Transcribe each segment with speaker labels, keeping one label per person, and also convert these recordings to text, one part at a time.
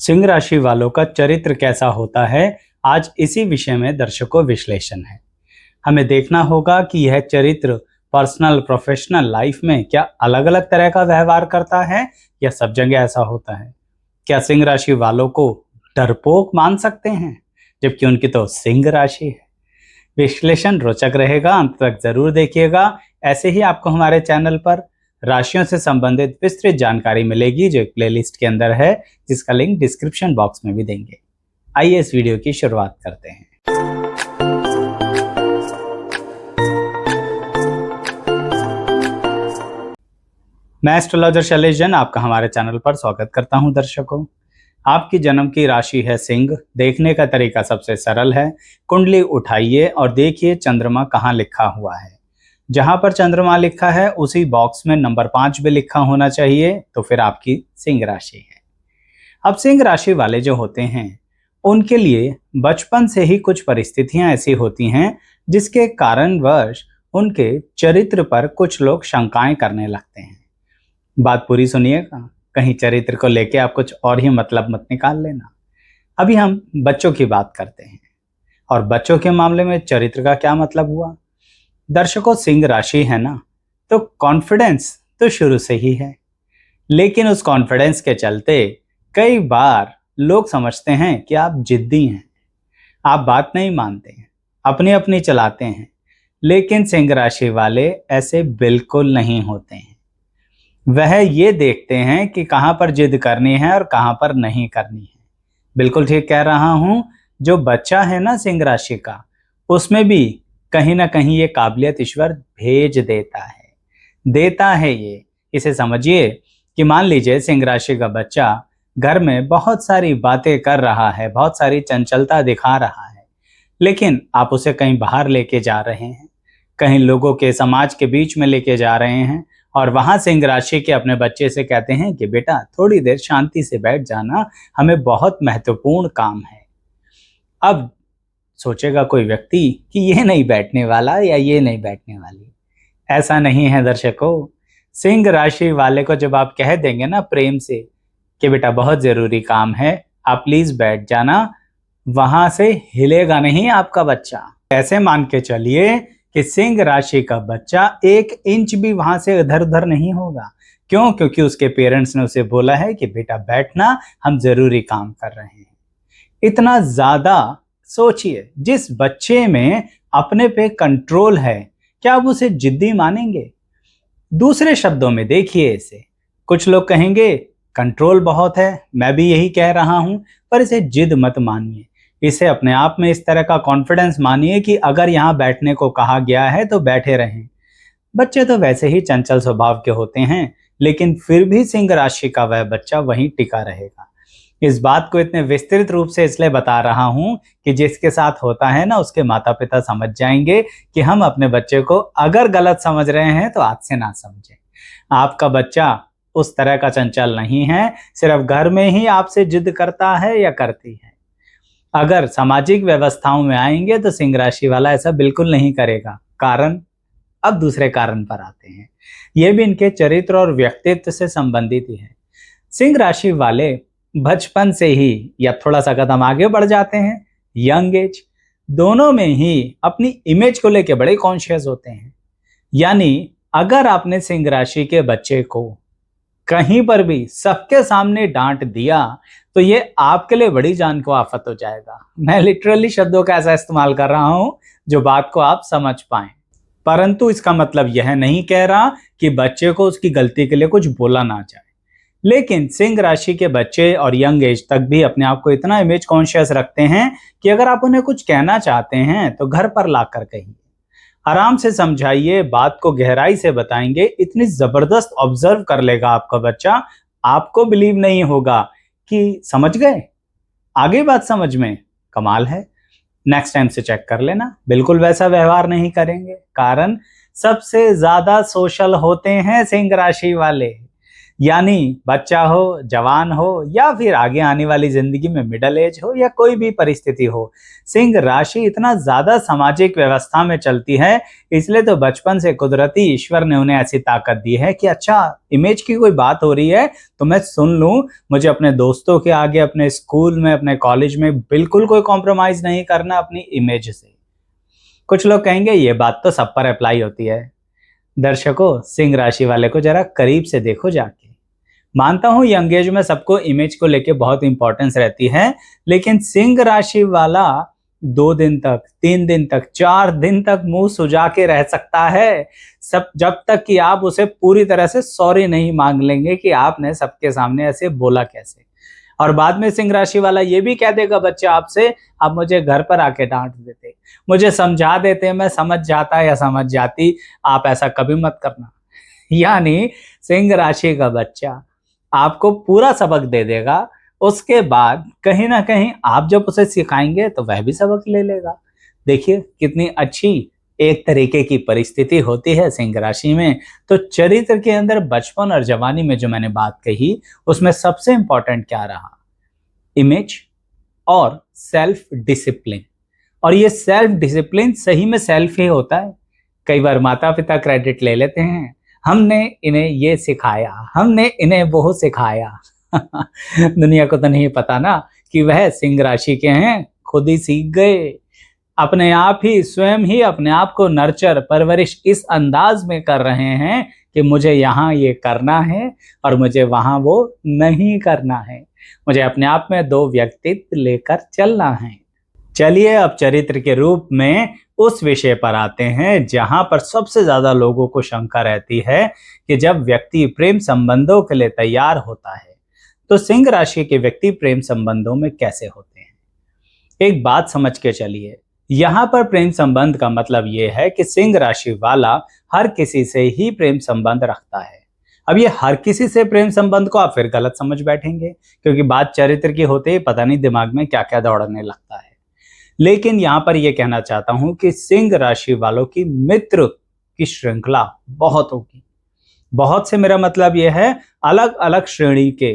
Speaker 1: सिंह राशि वालों का चरित्र कैसा होता है, आज इसी विषय में दर्शकों विश्लेषण है। हमें देखना होगा कि यह चरित्र पर्सनल प्रोफेशनल लाइफ में क्या अलग अलग तरह का व्यवहार करता है या सब जगह ऐसा होता है। क्या सिंह राशि वालों को डरपोक मान सकते हैं जबकि उनकी तो सिंह राशि है। विश्लेषण रोचक रहेगा, अंत तक जरूर देखिएगा। ऐसे ही आपको हमारे चैनल पर राशियों से संबंधित विस्तृत जानकारी मिलेगी जो एक प्लेलिस्ट के अंदर है, जिसका लिंक डिस्क्रिप्शन बॉक्स में भी देंगे। आइए इस वीडियो की शुरुआत करते हैं। मैं एस्ट्रोलॉजर शैलेश जैन आपका हमारे चैनल पर स्वागत करता हूं। दर्शकों, आपकी जन्म की राशि है सिंह। देखने का तरीका सबसे सरल है। कुंडली उठाइए और देखिए चंद्रमा कहाँ लिखा हुआ है। जहां पर चंद्रमा लिखा है उसी बॉक्स में नंबर 5 भी लिखा होना चाहिए, तो फिर आपकी सिंह राशि है। अब सिंह राशि वाले जो होते हैं उनके लिए बचपन से ही कुछ परिस्थितियां ऐसी होती हैं जिसके कारणवश उनके चरित्र पर कुछ लोग शंकाएं करने लगते हैं। बात पूरी सुनिएगा, कहीं चरित्र को लेके आप कुछ और ही मतलब मत निकाल लेना। अभी हम बच्चों की बात करते हैं और बच्चों के मामले में चरित्र का क्या मतलब हुआ। दर्शकों, सिंह राशि है ना, तो कॉन्फिडेंस तो शुरू से ही है, लेकिन उस कॉन्फिडेंस के चलते कई बार लोग समझते हैं कि आप जिद्दी हैं, आप बात नहीं मानते हैं, अपनी अपनी चलाते हैं। लेकिन सिंह राशि वाले ऐसे बिल्कुल नहीं होते हैं। वह ये देखते हैं कि कहाँ पर जिद करनी है और कहाँ पर नहीं करनी है। बिल्कुल ठीक कह रहा हूं। जो बच्चा है ना सिंह राशि का, उसमें भी कहीं ना कहीं ये काबिलियत ईश्वर भेज देता है ये। इसे समझिए कि मान लीजिए सिंह राशि का बच्चा घर में बहुत सारी बातें कर रहा है, बहुत सारी चंचलता दिखा रहा है, लेकिन आप उसे कहीं बाहर लेके जा रहे हैं, कहीं लोगों के समाज के बीच में लेके जा रहे हैं और वहां सिंह राशि के अपने बच्चे से कहते हैं कि बेटा थोड़ी देर शांति से बैठ जाना, हमें बहुत महत्वपूर्ण काम है। अब सोचेगा कोई व्यक्ति कि ये नहीं बैठने वाला या ये नहीं बैठने वाली। ऐसा नहीं है दर्शकों। सिंह राशि वाले को जब आप कह देंगे ना प्रेम से कि बेटा बहुत जरूरी काम है, आप प्लीज बैठ जाना, वहां से हिलेगा नहीं आपका बच्चा। ऐसे मान के चलिए कि सिंह राशि का बच्चा 1 इंच भी वहां से इधर उधर नहीं होगा। क्यों? क्योंकि उसके पेरेंट्स ने उसे बोला है कि बेटा बैठना, हम जरूरी काम कर रहे हैं। इतना ज्यादा सोचिए, जिस बच्चे में अपने पे कंट्रोल है, क्या आप उसे जिद्दी मानेंगे? दूसरे शब्दों में देखिए इसे, कुछ लोग कहेंगे कंट्रोल बहुत है, मैं भी यही कह रहा हूं, पर इसे जिद मत मानिए। इसे अपने आप में इस तरह का कॉन्फिडेंस मानिए कि अगर यहां बैठने को कहा गया है तो बैठे रहें। बच्चे तो वैसे ही चंचल स्वभाव के होते हैं, लेकिन फिर भी सिंह राशि का वह बच्चा वहीं टिका रहेगा। इस बात को इतने विस्तृत रूप से इसलिए बता रहा हूं कि जिसके साथ होता है ना, उसके माता पिता समझ जाएंगे कि हम अपने बच्चे को अगर गलत समझ रहे हैं तो आज से ना समझें। आपका बच्चा उस तरह का चंचल नहीं है, सिर्फ घर में ही आपसे जिद करता है या करती है। अगर सामाजिक व्यवस्थाओं में आएंगे तो सिंह राशि वाला ऐसा बिल्कुल नहीं करेगा। कारण, अब दूसरे कारण पर आते हैं। यह भी इनके चरित्र और व्यक्तित्व से संबंधित ही है। सिंह राशि वाले बचपन से ही या थोड़ा सा कदम आगे बढ़ जाते हैं, यंग एज, दोनों में ही अपनी इमेज को लेकर बड़े कॉन्शियस होते हैं। यानी अगर आपने सिंह राशि के बच्चे को कहीं पर भी सबके सामने डांट दिया तो ये आपके लिए बड़ी जान को आफत हो जाएगा। मैं लिटरली शब्दों का ऐसा इस्तेमाल कर रहा हूं जो बात को आप समझ पाए, परंतु इसका मतलब यह नहीं कह रहा कि बच्चे को उसकी गलती के लिए कुछ बोला ना जाए। लेकिन सिंह राशि के बच्चे और यंग एज तक भी अपने आप को इतना इमेज कॉन्शियस रखते हैं कि अगर आप उन्हें कुछ कहना चाहते हैं तो घर पर लाकर कहिए, आराम से समझाइए, बात को गहराई से बताएंगे। इतनी जबरदस्त ऑब्जर्व कर लेगा आपका बच्चा, आपको बिलीव नहीं होगा कि समझ गए, आगे बात समझ में। कमाल है। नेक्स्ट टाइम से चेक कर लेना, बिल्कुल वैसा व्यवहार नहीं करेंगे। कारण, सबसे ज्यादा सोशल होते हैं सिंह राशि वाले। यानी बच्चा हो, जवान हो या फिर आगे आने वाली जिंदगी में मिडिल एज हो या कोई भी परिस्थिति हो, सिंह राशि इतना ज्यादा सामाजिक व्यवस्था में चलती है, इसलिए तो बचपन से कुदरती ईश्वर ने उन्हें ऐसी ताकत दी है कि अच्छा इमेज की कोई बात हो रही है तो मैं सुन लूं, मुझे अपने दोस्तों के आगे, अपने स्कूल में, अपने कॉलेज में बिल्कुल कोई कॉम्प्रोमाइज नहीं करना अपनी इमेज से। कुछ लोग कहेंगे ये बात तो सब पर अप्लाई होती है। दर्शकों, सिंह राशि वाले को जरा करीब से देखो जाके। मानता हूं यंग एज में सबको इमेज को लेके बहुत इंपॉर्टेंस रहती है, लेकिन सिंह राशि वाला 2 दिन तक, 3 दिन तक, 4 दिन तक मुंह सुजा के रह सकता है, सब जब तक कि आप उसे पूरी तरह से सॉरी नहीं मांग लेंगे कि आपने सबके सामने ऐसे बोला कैसे। और बाद में सिंह राशि वाला ये भी कह देगा बच्चा आपसे, आप मुझे घर पर आके डांट देते, मुझे समझा देते, मैं समझ जाता या समझ जाती, आप ऐसा कभी मत करना। यानी सिंह राशि का बच्चा आपको पूरा सबक दे देगा, उसके बाद कहीं ना कहीं आप जब उसे सिखाएंगे तो वह भी सबक ले लेगा। देखिए कितनी अच्छी एक तरीके की परिस्थिति होती है सिंह राशि में। तो चरित्र के अंदर बचपन और जवानी में जो मैंने बात कही, उसमें सबसे इंपॉर्टेंट क्या रहा? इमेज और सेल्फ डिसिप्लिन। और ये सेल्फ डिसिप्लिन सही में सेल्फ ही होता है। कई बार माता पिता क्रेडिट ले लेते हैं, हमने इन्हें ये सिखाया, हमने इन्हें वो सिखाया। दुनिया को तो नहीं पता ना कि वह सिंह राशि के हैं, खुद ही सीख गए। अपने आप ही, स्वयं ही अपने आप को नर्चर, परवरिश इस अंदाज में कर रहे हैं कि मुझे यहाँ ये करना है और मुझे वहाँ वो नहीं करना है, मुझे अपने आप में 2 व्यक्तित्व लेकर चलना है। चलिए अब चरित्र के रूप में उस विषय पर आते हैं जहां पर सबसे ज्यादा लोगों को शंका रहती है कि जब व्यक्ति प्रेम संबंधों के लिए तैयार होता है तो सिंह राशि के व्यक्ति प्रेम संबंधों में कैसे होते हैं। एक बात समझ के चलिए, यहाँ पर प्रेम संबंध का मतलब ये है कि सिंह राशि वाला हर किसी से ही प्रेम संबंध रखता है। अब ये हर किसी से प्रेम संबंध को आप फिर गलत समझ बैठेंगे, क्योंकि बात चरित्र की होते ही पता नहीं दिमाग में क्या क्या दौड़ने लगता है। लेकिन यहां पर यह कहना चाहता हूं कि सिंह राशि वालों की मित्र की श्रृंखला बहुत होगी। बहुत से मेरा मतलब यह है अलग अलग श्रेणी के,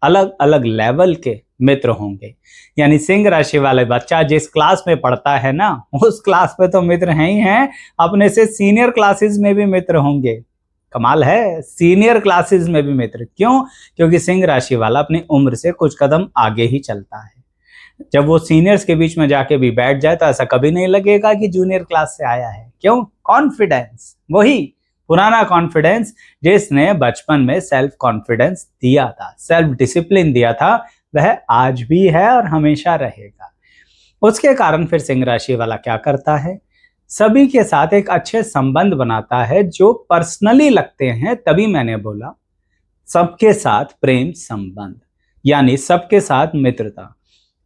Speaker 1: अलग अलग लेवल के मित्र होंगे। यानी सिंह राशि वाले बच्चा जिस क्लास में पढ़ता है ना, उस क्लास में तो मित्र हैं ही हैं, अपने से सीनियर क्लासेस में भी मित्र होंगे। कमाल है, सीनियर क्लासेस में भी मित्र। क्यों? क्योंकि सिंह राशि वाला अपनी उम्र से कुछ कदम आगे ही चलता है। जब वो सीनियर्स के बीच में जाके भी बैठ जाए तो ऐसा कभी नहीं लगेगा कि जूनियर क्लास से आया है। क्यों? कॉन्फिडेंस, वही पुराना कॉन्फिडेंस जिसने बचपन में सेल्फ कॉन्फिडेंस दिया था, सेल्फ डिसिप्लिन दिया था, वह आज भी है और हमेशा रहेगा। उसके कारण फिर सिंह राशि वाला क्या करता है? सभी के साथ एक अच्छे संबंध बनाता है जो पर्सनली लगते हैं। तभी मैंने बोला सबके साथ प्रेम संबंध, यानी सबके साथ मित्रता।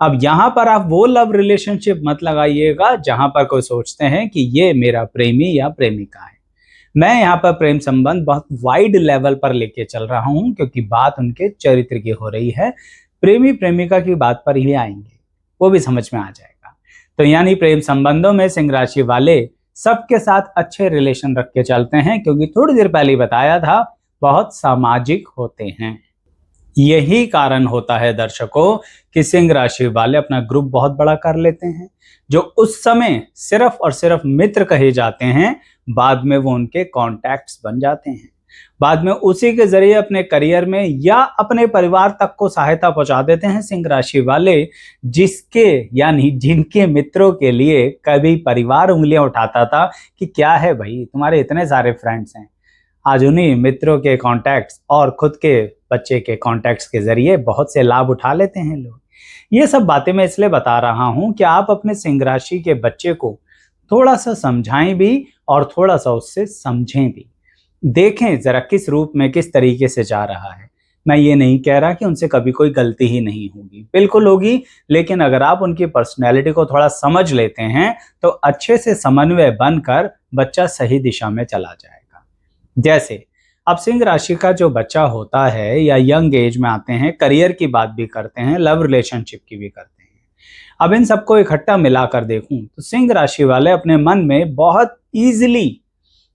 Speaker 1: अब यहां पर आप वो लव रिलेशनशिप मत लगाइएगा जहां पर कोई सोचते हैं कि ये मेरा प्रेमी या प्रेमिका है। मैं यहाँ पर प्रेम संबंध बहुत वाइड लेवल पर लेके चल रहा हूं, क्योंकि बात उनके चरित्र की हो रही है। प्रेमी प्रेमिका की बात पर ही आएंगे, वो भी समझ में आ जाएगा। तो यानी प्रेम संबंधों में सिंह राशि वाले सबके साथ अच्छे रिलेशन रख के चलते हैं, क्योंकि थोड़ी देर पहले बताया था बहुत सामाजिक होते हैं। यही कारण होता है दर्शकों कि सिंह राशि वाले अपना ग्रुप बहुत बड़ा कर लेते हैं। जो उस समय सिर्फ और सिर्फ मित्र कहे जाते हैं, बाद में वो उनके कॉन्टैक्ट्स बन जाते हैं। बाद में उसी के जरिए अपने करियर में या अपने परिवार तक को सहायता पहुंचा देते हैं सिंह राशि वाले, जिसके यानी जिनके मित्रों के लिए कभी परिवार उंगलियां उठाता था कि क्या है भाई तुम्हारे इतने सारे फ्रेंड्स हैं। आज उन्हीं मित्रों के कॉन्टैक्ट्स और खुद के बच्चे के कॉन्टैक्ट्स के जरिए बहुत से लाभ उठा लेते हैं लोग। ये सब बातें मैं इसलिए बता रहा हूं कि आप अपने सिंह राशि के बच्चे को थोड़ा सा समझाएं भी और थोड़ा सा उससे समझें भी। देखें जरा किस रूप में, किस तरीके से जा रहा है। मैं ये नहीं कह रहा कि उनसे कभी कोई गलती ही नहीं होगी, बिल्कुल होगी, लेकिन अगर आप उनकी पर्सनैलिटी को थोड़ा समझ लेते हैं तो अच्छे से समन्वय बनकर बच्चा सही दिशा में चला जाएगा। जैसे अब सिंह राशि का जो बच्चा होता है या यंग एज में आते हैं, करियर की बात भी करते हैं, लव रिलेशनशिप की भी करते हैं। अब इन सबको इकट्ठा मिलाकर देखूं तो सिंह राशि वाले अपने मन में बहुत ईजिली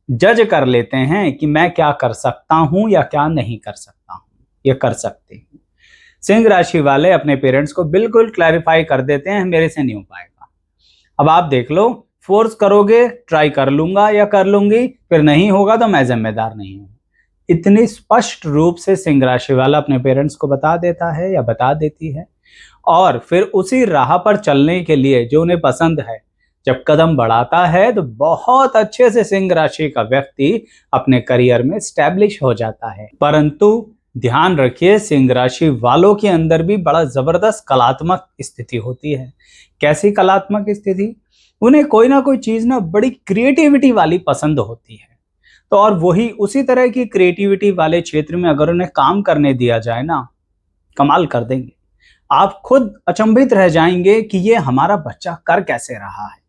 Speaker 1: जज कर लेते हैं कि मैं क्या कर सकता हूं या क्या नहीं कर सकता हूं, ये कर सकते हैं। सिंह राशि वाले अपने पेरेंट्स को बिल्कुल क्लैरिफाई कर देते हैं, मेरे से नहीं हो पाएगा। अब आप देख लो, फोर्स करोगे ट्राई कर लूंगा या कर लूंगी, फिर नहीं होगा तो मैं जिम्मेदार नहीं हूं। इतनी स्पष्ट रूप से सिंह राशि वाला अपने पेरेंट्स को बता देता है या बता देती है, और फिर उसी राह पर चलने के लिए जो उन्हें पसंद है जब कदम बढ़ाता है तो बहुत अच्छे से सिंह राशि का व्यक्ति अपने करियर में स्टैब्लिश हो जाता है। परंतु ध्यान रखिए, सिंह राशि वालों के अंदर भी बड़ा जबरदस्त कलात्मक स्थिति होती है। कैसी कलात्मक स्थिति? उन्हें कोई ना कोई चीज ना बड़ी क्रिएटिविटी वाली पसंद होती है, तो और वही उसी तरह की क्रिएटिविटी वाले क्षेत्र में अगर उन्हें काम करने दिया जाए ना, कमाल कर देंगे। आप खुद अचंभित रह जाएंगे कि ये हमारा बच्चा कर कैसे रहा है।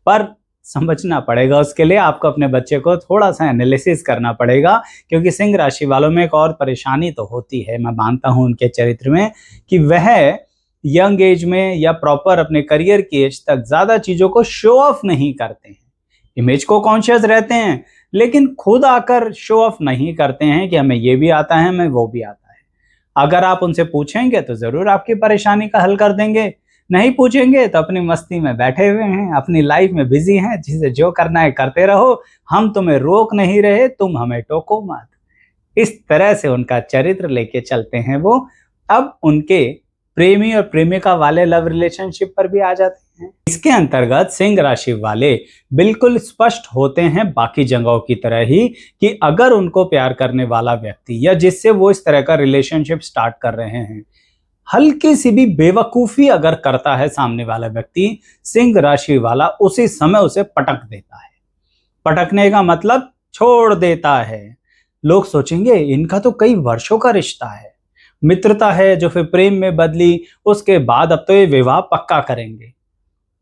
Speaker 1: पर समझना पड़ेगा, उसके लिए आपको अपने बच्चे को थोड़ा सा एनालिसिस करना पड़ेगा, क्योंकि सिंह राशि वालों में एक और परेशानी तो होती है, मैं मानता हूं उनके चरित्र में, कि वह यंग एज में या प्रॉपर अपने करियर की एज तक ज्यादा चीजों को शो ऑफ नहीं करते हैं। इमेज को कॉन्शियस रहते हैं, लेकिन खुद आकर शो ऑफ नहीं करते हैं कि हमें ये भी आता है, हमें वो भी आता है। अगर आप उनसे पूछेंगे तो जरूर आपकी परेशानी का हल कर देंगे, नहीं पूछेंगे तो अपनी मस्ती में बैठे हुए हैं, अपनी लाइफ में बिजी हैं, जिसे जो करना है करते रहो, हम तुम्हें रोक नहीं रहे, तुम हमें टोको मत। इस तरह से उनका चरित्र लेके चलते हैं वो। अब उनके प्रेमी और प्रेमिका वाले लव रिलेशनशिप पर भी आ जाते हैं। इसके अंतर्गत सिंह राशि वाले बिल्कुल स्पष्ट होते हैं बाकी जगहों की तरह ही, कि अगर उनको प्यार करने वाला व्यक्ति या जिससे वो इस तरह का रिलेशनशिप स्टार्ट कर रहे हैं, हल्की सी भी बेवकूफी अगर करता है सामने वाला व्यक्ति, सिंह राशि वाला उसी समय उसे पटक देता है। पटकने का मतलब छोड़ देता है। लोग सोचेंगे इनका तो कई वर्षों का रिश्ता है, मित्रता है जो फिर प्रेम में बदली, उसके बाद अब तो ये विवाह पक्का करेंगे।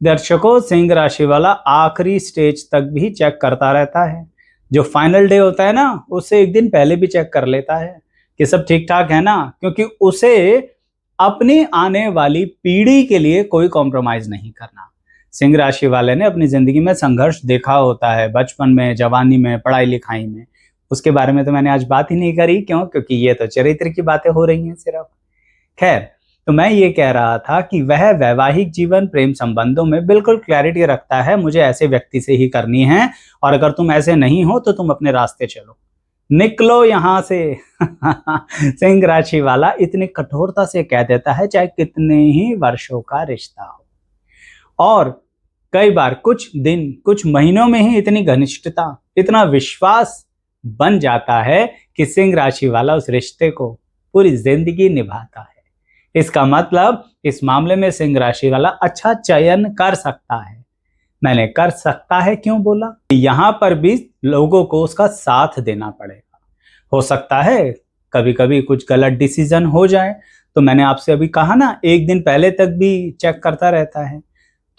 Speaker 1: दर्शकों, सिंह राशि वाला आखिरी स्टेज तक भी चेक करता रहता है। जो फाइनल डे होता है ना, उससे एक दिन पहले भी चेक कर लेता है कि सब ठीक ठाक है ना, क्योंकि उसे अपनी आने वाली पीढ़ी के लिए कोई कॉम्प्रोमाइज नहीं करना। सिंह राशि वाले ने अपनी जिंदगी में संघर्ष देखा होता है, बचपन में, जवानी में, पढ़ाई लिखाई में। उसके बारे में तो मैंने आज बात ही नहीं करी, क्यों? क्योंकि ये तो चरित्र की बातें हो रही हैं सिर्फ। खैर, तो मैं ये कह रहा था कि वह वैवाहिक जीवन, प्रेम संबंधों में बिल्कुल क्लैरिटी रखता है, मुझे ऐसे व्यक्ति से ही करनी है, और अगर तुम ऐसे नहीं हो तो तुम अपने रास्ते चलो, निकलो यहां से। सिंह राशि वाला इतनी कठोरता से कह देता है, चाहे कितने ही वर्षों का रिश्ता हो। और कई बार कुछ दिन, कुछ महीनों में ही इतनी घनिष्ठता, इतना विश्वास बन जाता है कि सिंह राशि वाला उस रिश्ते को पूरी जिंदगी निभाता है। इसका मतलब इस मामले में सिंह राशि वाला अच्छा चयन कर सकता है। मैंने कर सकता है क्यों बोला? यहां पर भी लोगों को उसका साथ देना पड़ेगा। हो सकता है कभी कभी कुछ गलत डिसीजन हो जाए, तो मैंने आपसे अभी कहा ना, एक दिन पहले तक भी चेक करता रहता है।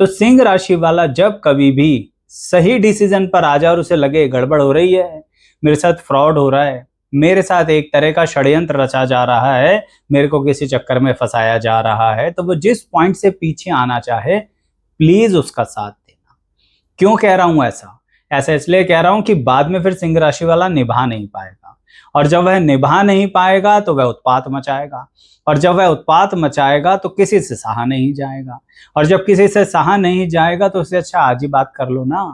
Speaker 1: तो सिंह राशि वाला जब कभी भी सही डिसीजन पर आ जाए और उसे लगे गड़बड़ हो रही है, मेरे साथ फ्रॉड हो रहा है, मेरे साथ एक तरह का षड्यंत्र रचा जा रहा है, मेरे को किसी चक्कर में फंसाया जा रहा है, तो वो जिस पॉइंट से पीछे आना चाहे, प्लीज उसका साथ देना। क्यों कह रहा हूं ऐसा? ऐसा इसलिए कह रहा हूं कि बाद में फिर सिंह राशि वाला निभा नहीं पाएगा, और जब वह निभा नहीं पाएगा तो वह उत्पात मचाएगा, और जब वह उत्पात मचाएगा तो किसी से सहा नहीं जाएगा, और जब किसी से सहा नहीं जाएगा तो उससे अच्छा आज ही बात कर लो ना।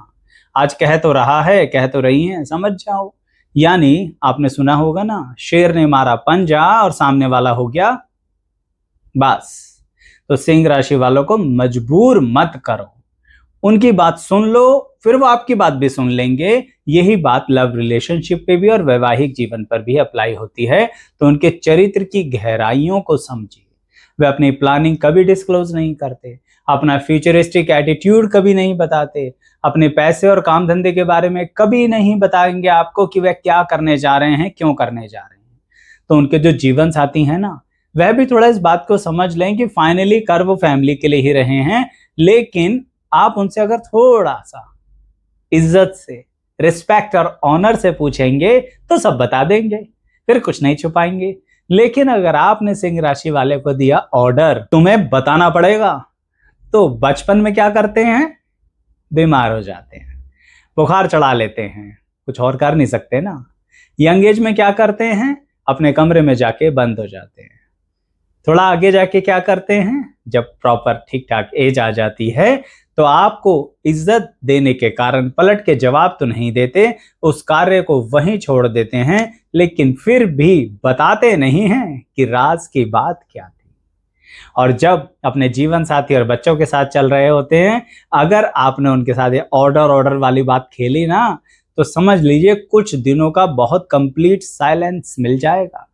Speaker 1: आज कह तो रहा है, कह तो रही है, समझ जाओ। यानी आपने सुना होगा ना, शेर ने मारा पंजा और सामने वाला हो गया बस। तो सिंह राशि वालों को मजबूर मत करो, उनकी बात सुन लो, फिर वो आपकी बात भी सुन लेंगे। यही बात लव रिलेशनशिप पे भी और वैवाहिक जीवन पर भी अप्लाई होती है। तो उनके चरित्र की गहराइयों को समझिए। वे अपनी प्लानिंग कभी डिस्क्लोज नहीं करते, अपना फ्यूचरिस्टिक एटीट्यूड कभी नहीं बताते, अपने पैसे और काम धंधे के बारे में कभी नहीं बताएंगे आपको कि वह क्या करने जा रहे हैं, क्यों करने जा रहे हैं। तो उनके जो जीवन साथी हैं ना, वह भी थोड़ा इस बात को समझ लें कि फाइनली कर वो फैमिली के लिए ही रहे हैं, लेकिन आप उनसे अगर थोड़ा सा इज्जत से, रिस्पेक्ट और ऑनर से पूछेंगे तो सब बता देंगे, फिर कुछ नहीं छुपाएंगे। लेकिन अगर आपने सिंह राशि वाले को दिया ऑर्डर तुम्हें बताना पड़ेगा, तो बचपन में क्या करते हैं? बीमार हो जाते हैं, बुखार चढ़ा लेते हैं, कुछ और कर नहीं सकते ना। यंग एज में क्या करते हैं, अपने कमरे में जाके बंद हो जाते हैं। थोड़ा आगे जाके क्या करते हैं, जब प्रॉपर ठीक ठाक एज आ जाती है तो आपको इज्जत देने के कारण पलट के जवाब तो नहीं देते, उस कार्य को वहीं छोड़ देते हैं, लेकिन फिर भी बताते नहीं हैं कि राज की बात क्या थी। और जब अपने जीवन साथी और बच्चों के साथ चल रहे होते हैं, अगर आपने उनके साथ ये ऑर्डर वाली बात खेली ना, तो समझ लीजिए कुछ दिनों का बहुत कंप्लीट साइलेंस मिल जाएगा।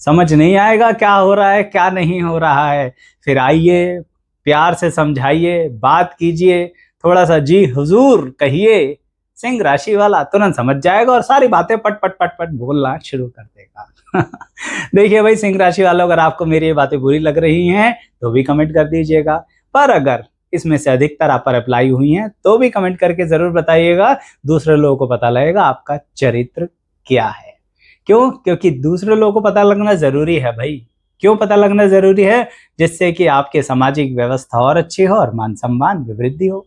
Speaker 1: समझ नहीं आएगा क्या हो रहा है क्या नहीं हो रहा है। फिर आइए, प्यार से समझाइए, बात कीजिए, थोड़ा सा जी हुजूर कहिए, सिंह राशि वाला तुरंत समझ जाएगा और सारी बातें पट पट पट पट बोलना शुरू कर देगा। देखिए भाई, सिंह राशि वालों, अगर आपको मेरी ये बातें बुरी लग रही हैं तो भी कमेंट कर दीजिएगा, पर अगर इसमें से अधिकतर आप पर अप्लाई हुई हैं तो भी कमेंट करके जरूर बताइएगा। दूसरे लोगों को पता लगेगा आपका चरित्र क्या है। क्यों? क्योंकि दूसरे लोगों को पता लगना जरूरी है भाई। क्यों पता लगना जरूरी है? जिससे कि आपके सामाजिक व्यवस्था और अच्छी हो और मान सम्मान में वृद्धि हो।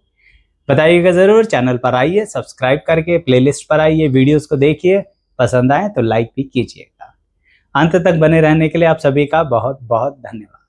Speaker 1: बताइएगा जरूर। चैनल पर आइए, सब्सक्राइब करके प्लेलिस्ट पर आइए, वीडियोस को देखिए, पसंद आए तो लाइक भी कीजिएगा। अंत तक बने रहने के लिए आप सभी का बहुत बहुत धन्यवाद।